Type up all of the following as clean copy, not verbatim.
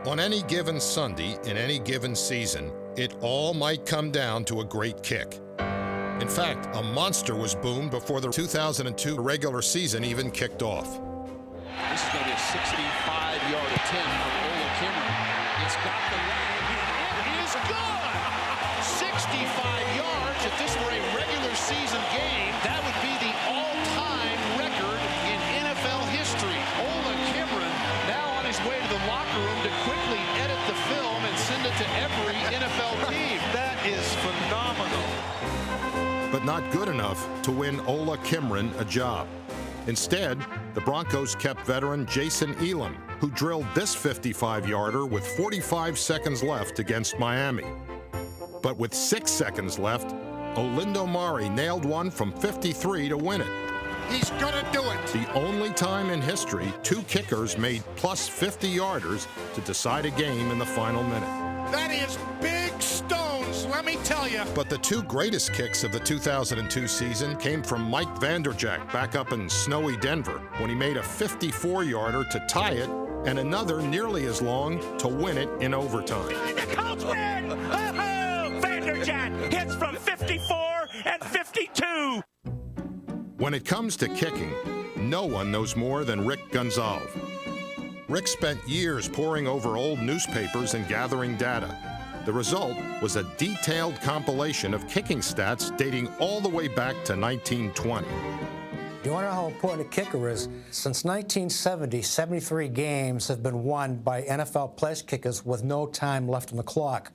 On any given Sunday, in any given season, it all might come down to a great kick. In fact, a monster was boomed before the 2002 regular season even kicked off. This is going to be a 65-yard attempt from Ola Kimmer. It's got the leg, and it is good! 65 yards. If this were a regular season game, that would be the all-time record in NFL history. Ola Kimmer now on his way to the locker room to quickly edit the film and send it to every NFL team. That is phenomenal. But not good enough to win Ola Kimren a job. Instead, the Broncos kept veteran Jason Elam, who drilled this 55-yarder with 45 seconds left against Miami. But with 6 seconds left, Olindo Mari nailed one from 53 to win it. He's gonna do it! The only time in history 2 kickers made plus 50-yarders to decide a game in the final minute. That is big stones, let me tell you. But the 2 greatest kicks of the 2002 season came from Mike Vanderjagt back up in snowy Denver when he made a 54-yarder to tie it and another nearly as long to win it in overtime. The Colts win! Oh, Vanderjagt hits from 54 and 52. When it comes to kicking, no one knows more than Rick Gonzalez. Rick spent years poring over old newspapers and gathering data. The result was a detailed compilation of kicking stats dating all the way back to 1920. You want to know how important a kicker is? Since 1970, 73 games have been won by NFL place kickers with no time left on the clock.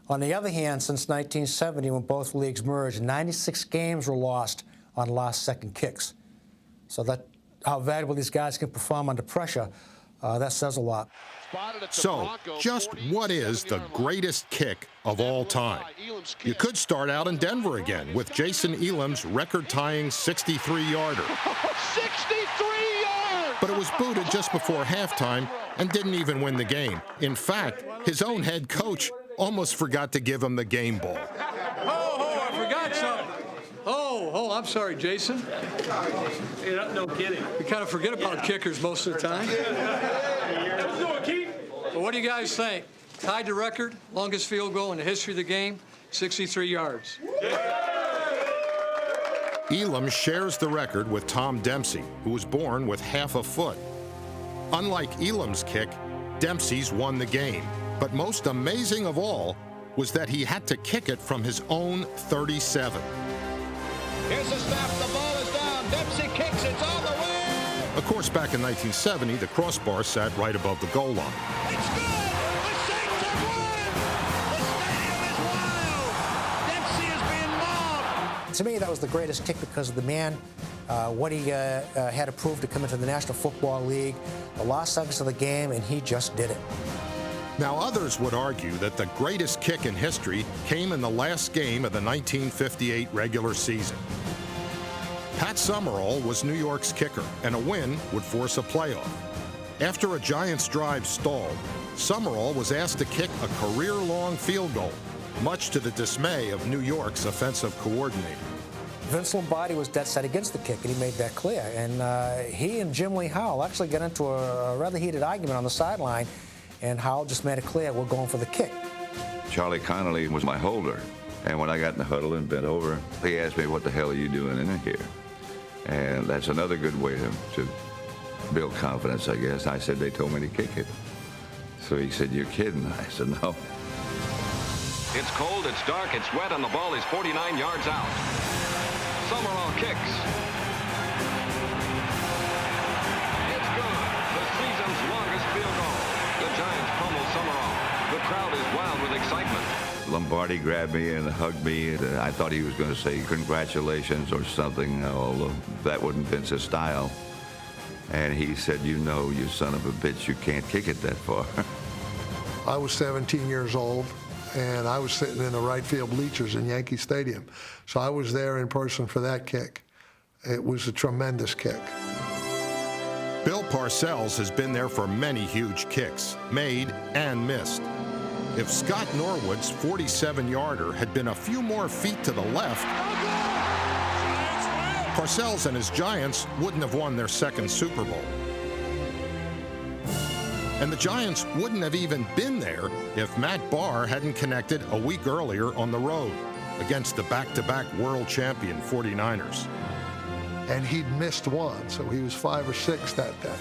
On the other hand, since 1970, when both leagues merged, 96 games were lost on last-second kicks. So that how valuable these guys can perform under pressure, that says a lot. So, just what is the greatest kick of all time? You could start out in Denver again with Jason Elam's record-tying 63-yarder. 63 yards! But it was booted just before halftime and didn't even win the game. In fact, his own head coach almost forgot to give him the game ball. Oh, I forgot something. Oh, I'm sorry, Jason. No kidding. We kind of forget about kickers most of the time. But what do you guys think? Tied the record, longest field goal in the history of the game, 63 yards. Elam shares the record with Tom Dempsey, who was born with half a foot. Unlike Elam's kick, Dempsey's won the game. But most amazing of all was that he had to kick it from his own 37. Here's the snap, the ball is down. Dempsey kicks, it's on the way. Of course, back in 1970, the crossbar sat right above the goal line. It's good! The Saints have won! The stadium is wild! Dempsey is being mobbed! To me, that was the greatest kick because of the man, what he had to prove to come into the National Football League, the last seconds of the game, and he just did it. Now, others would argue that the greatest kick in history came in the last game of the 1958 regular season. Pat Summerall was New York's kicker, and a win would force a playoff. After a Giants drive stalled, Summerall was asked to kick a career-long field goal, much to the dismay of New York's offensive coordinator. Vince Lombardi was dead set against the kick, and he made that clear. And he and Jim Lee Howell actually got into a rather heated argument on the sideline, and Howell just made it clear, we're going for the kick. Charlie Connolly was my holder, and when I got in the huddle and bent over, he asked me, what the hell are you doing in here? And that's another good way to build confidence, I guess. I said, they told me to kick it. So he said, you're kidding. I said, no. It's cold, it's dark, it's wet, and the ball is 49 yards out. Summerall kicks. It's good. The season's longest field goal. The Giants pummel Summerall. The crowd is wild with excitement. Lombardi grabbed me and hugged me. And I thought he was going to say congratulations or something, although that wasn't Vince's style. And he said, you know, you son of a bitch, you can't kick it that far. I was 17 years old, and I was sitting in the right field bleachers in Yankee Stadium. So I was there in person for that kick. It was a tremendous kick. Bill Parcells has been there for many huge kicks, made and missed. If Scott Norwood's 47-yarder had been a few more feet to the left, Parcells and his Giants wouldn't have won their second Super Bowl. And the Giants wouldn't have even been there if Matt Barr hadn't connected a week earlier on the road against the back-to-back world champion 49ers. And he'd missed one, so he was 5 or 6 that day.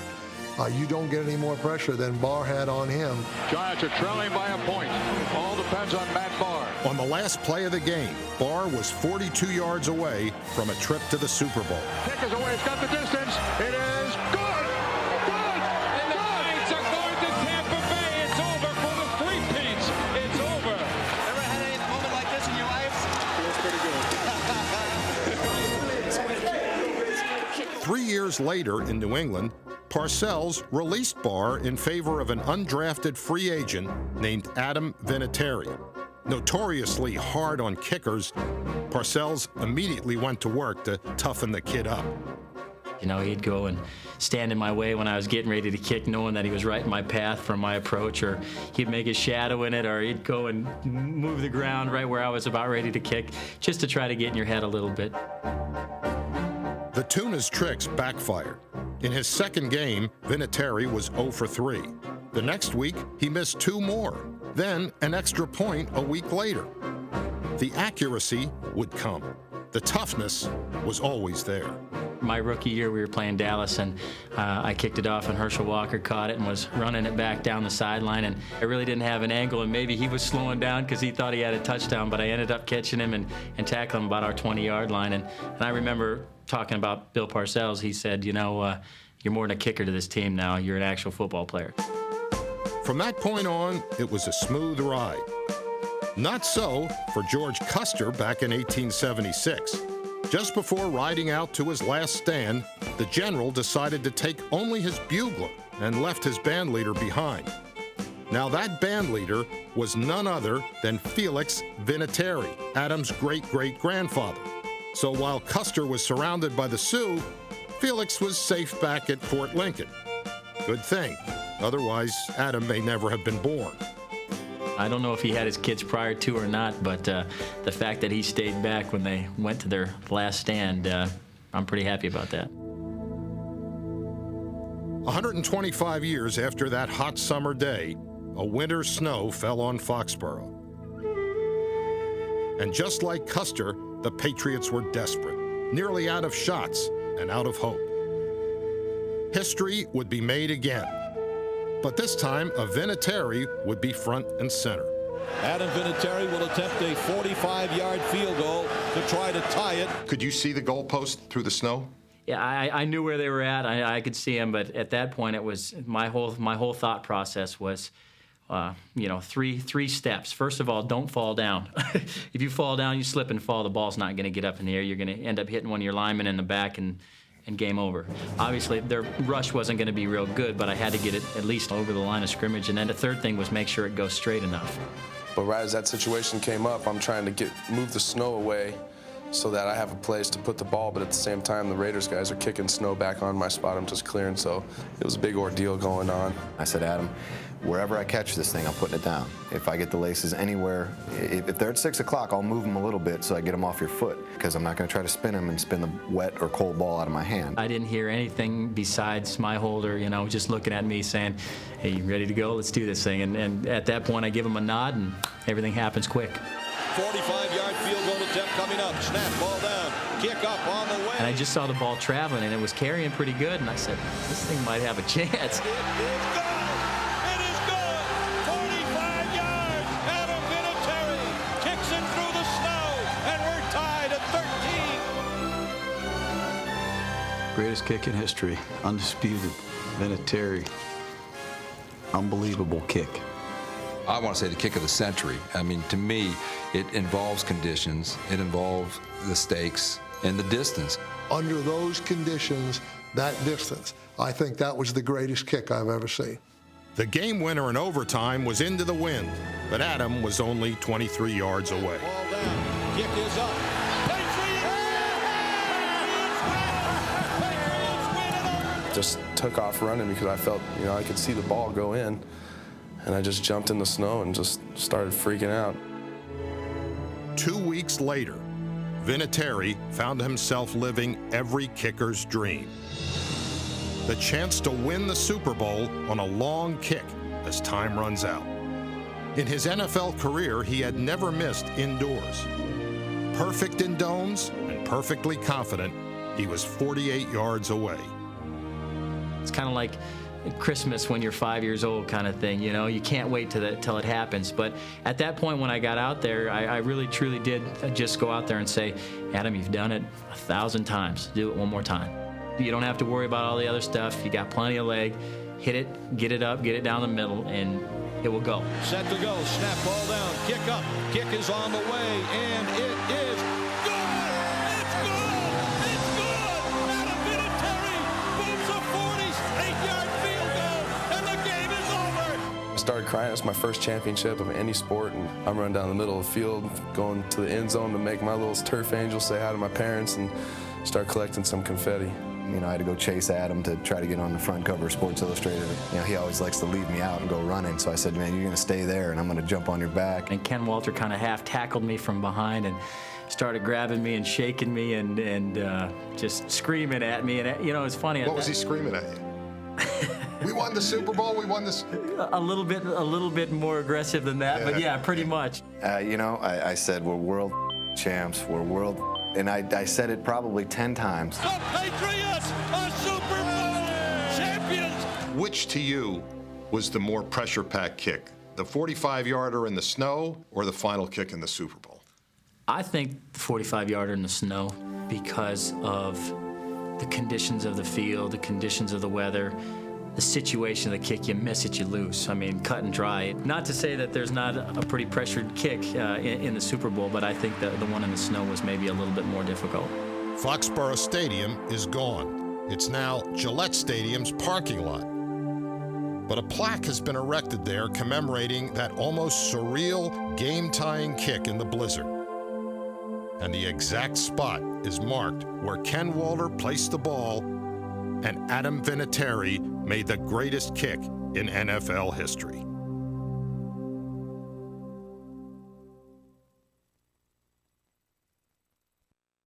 You don't get any more pressure than Barr had on him. Giants are trailing by a point. All depends on Matt Barr. On the last play of the game, Barr was 42 yards away from a trip to the Super Bowl. Kick is away. It's got the distance. It is good. Good. And the Giants are going to Tampa Bay. It's over for the three-peats. It's over. Ever had any moment like this in your life? Feels pretty good. 3 years later in New England, Parcells released Barr in favor of an undrafted free agent named Adam Vinatieri. Notoriously hard on kickers, Parcells immediately went to work to toughen the kid up. You know, he'd go and stand in my way when I was getting ready to kick, knowing that he was right in my path from my approach, or he'd make his shadow in it, or he'd go and move the ground right where I was about ready to kick, just to try to get in your head a little bit. The Tuna's tricks backfired. In his second game, Vinatieri was 0 for 3. The next week, he missed 2 more, then an extra point a week later. The accuracy would come. The toughness was always there. My rookie year, we were playing Dallas, and I kicked it off, and Herschel Walker caught it and was running it back down the sideline, and I really didn't have an angle, and maybe he was slowing down because he thought he had a touchdown, but I ended up catching him and tackling him about our 20-yard line. And I remember talking about Bill Parcells. He said, you know, you're more than a kicker to this team now. You're an actual football player. From that point on, it was a smooth ride. Not so for George Custer back in 1876. Just before riding out to his last stand, the general decided to take only his bugler and left his band leader behind. Now that band leader was none other than Felix Vinatieri, Adam's great-great-grandfather. So while Custer was surrounded by the Sioux, Felix was safe back at Fort Lincoln. Good thing. Otherwise, Adam may never have been born. I don't know if he had his kids prior to or not, but the fact that he stayed back when they went to their last stand, I'm pretty happy about that. 125 years after that hot summer day, a winter's snow fell on Foxborough. And just like Custer, the Patriots were desperate, nearly out of shots and out of hope. History would be made again. But this time, a Vinatieri would be front and center. Adam Vinatieri will attempt a 45-yard field goal to try to tie it. Could you see the goalpost through the snow? Yeah, I knew where they were at. I could see them, but at that point, it was my whole thought process was, you know, three steps. First of all, don't fall down. If you fall down, you slip and fall. The ball's not going to get up in the air. You're going to end up hitting one of your linemen in the back and game over. Obviously, their rush wasn't going to be real good, but I had to get it at least over the line of scrimmage. And then the third thing was make sure it goes straight enough. But right as that situation came up, I'm trying to move the snow away so that I have a place to put the ball, but at the same time, the Raiders guys are kicking snow back on my spot I'm just clearing, so it was a big ordeal going on. I said, Adam, wherever I catch this thing, I'm putting it down. If I get the laces anywhere, if they're at 6 o'clock, I'll move them a little bit so I get them off your foot, because I'm not going to try to spin them and spin the wet or cold ball out of my hand. I didn't hear anything besides my holder, you know, just looking at me saying, hey, you ready to go? Let's do this thing. And at that point, I give him a nod, and everything happens quick. 45-yard field goal attempt coming up. Snap, ball down, kick up on the way. And I just saw the ball traveling, and it was carrying pretty good, and I said, this thing might have a chance. It is good! It is good! 45 yards! Adam Vinatieri kicks it through the snow, and we're tied at 13. Greatest kick in history, undisputed. Vinatieri, unbelievable kick. I want to say the kick of the century. I mean, to me, it involves conditions, it involves the stakes and the distance. Under those conditions, that distance, I think that was the greatest kick I've ever seen. The game winner in overtime was into the wind, but Adam was only 23 yards away. Ball down, kick is up. Just took off running because I felt, you know, I could see the ball go in. And I just jumped in the snow and just started freaking out. 2 weeks later, Vinatieri found himself living every kicker's dream. the chance to win the Super Bowl on a long kick as time runs out. In his NFL career, he had never missed indoors. Perfect in domes and perfectly confident, he was 48 yards away. It's kind of like Christmas when you're 5 years old kind of thing, you know? You can't wait till it happens. But at that point when I got out there, I really, truly did just go out there and say, Adam, you've done it 1,000 times. Do it one more time. You don't have to worry about all the other stuff. You got plenty of leg. Hit it, get it up, get it down the middle, and it will go. Set to go, snap ball down, kick up, kick is on the way, and it is good! It's good! It's good! Adam Vinatieri booms a 48-yard field goal, and the game is over! I started crying. It's my first championship of any sport, and I'm running down the middle of the field, going to the end zone to make my little turf angel say hi to my parents and start collecting some confetti. You know, I had to go chase Adam to try to get on the front cover of Sports Illustrated. You know, he always likes to leave me out and go running, so I said, man, you're going to stay there, and I'm going to jump on your back. And Ken Walter kind of half tackled me from behind and started grabbing me and shaking me and just screaming at me. And, you know, it's funny. What was he screaming at you? We won the Super Bowl, we won this. A little bit more aggressive than that, but yeah, pretty much. You know, I said, we're world champs, we're world. And I said it probably 10 times. The Patriots are Super Bowl champions! Which to you was the more pressure-packed kick? The 45-yarder in the snow or the final kick in the Super Bowl? I think the 45-yarder in the snow because of the conditions of the field, the conditions of the weather, the situation of the kick. You miss it, you lose. I mean, cut and dry. Not to say that there's not a pretty pressured kick in the Super Bowl, but I think the one in the snow was maybe a little bit more difficult. Foxborough Stadium is gone. It's now Gillette Stadium's parking lot. But a plaque has been erected there commemorating that almost surreal game-tying kick in the blizzard. And the exact spot is marked where Ken Walter placed the ball and Adam Vinatieri made the greatest kick in NFL history.